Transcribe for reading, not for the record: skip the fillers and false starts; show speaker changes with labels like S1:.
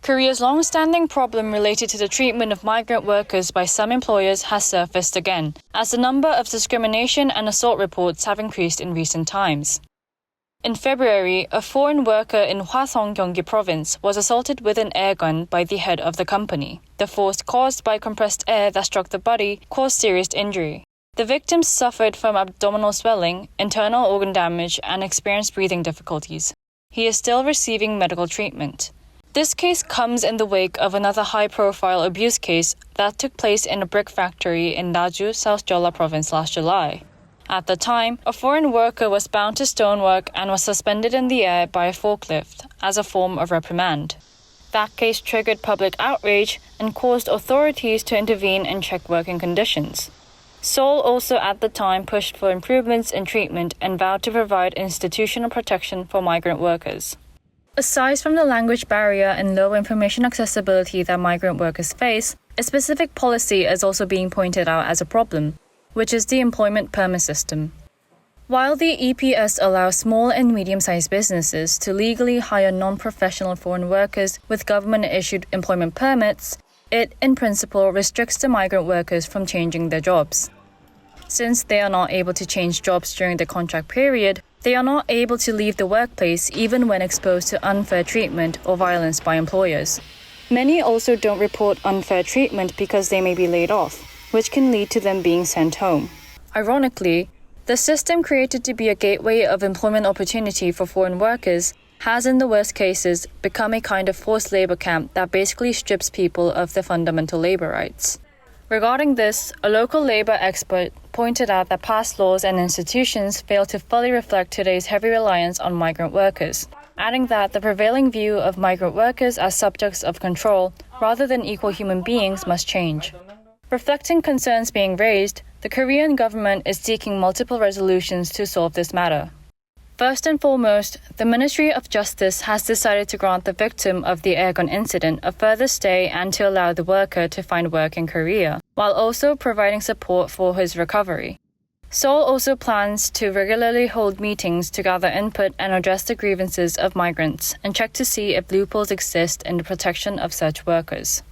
S1: Korea's long-standing problem related to the treatment of migrant workers by some employers has surfaced again, as the number of discrimination and assault reports have increased in recent times. In February, a foreign worker in Hwasong, Gyeonggi Province was assaulted with an air gun by the head of the company. The force caused by compressed air that struck the body caused serious injury. The victim suffered from abdominal swelling, internal organ damage, and experienced breathing difficulties. He is still receiving medical treatment. This case comes in the wake of another high-profile abuse case that took place in a brick factory in Naju, South Jeolla Province last July. At the time, a foreign worker was bound to stonework and was suspended in the air by a forklift as a form of reprimand. That case triggered public outrage and caused authorities to intervene and check working conditions. Seoul also at the time pushed for improvements in treatment and vowed to provide institutional protection for migrant workers. Aside from the language barrier and low information accessibility that migrant workers face, a specific policy is also being pointed out as a problem, which is the employment permit system. While the EPS allows small and medium-sized businesses to legally hire non-professional foreign workers with government-issued employment permits, it, in principle, restricts the migrant workers from changing their jobs. Since they are not able to change jobs during the contract period, they are not able to leave the workplace even when exposed to unfair treatment or violence by employers. Many also don't report unfair treatment because they may be laid off, which can lead to them being sent home. Ironically, the system created to be a gateway of employment opportunity for foreign workers has in the worst cases become a kind of forced labor camp that basically strips people of their fundamental labor rights. Regarding this, a local labor expert pointed out that past laws and institutions fail to fully reflect today's heavy reliance on migrant workers, adding that the prevailing view of migrant workers as subjects of control rather than equal human beings must change. Reflecting concerns being raised, the Korean government is seeking multiple resolutions to solve this matter. First and foremost, the Ministry of Justice has decided to grant the victim of the airgun incident a further stay and to allow the worker to find work in Korea, while also providing support for his recovery. Seoul also plans to regularly hold meetings to gather input and address the grievances of migrants and check to see if loopholes exist in the protection of such workers.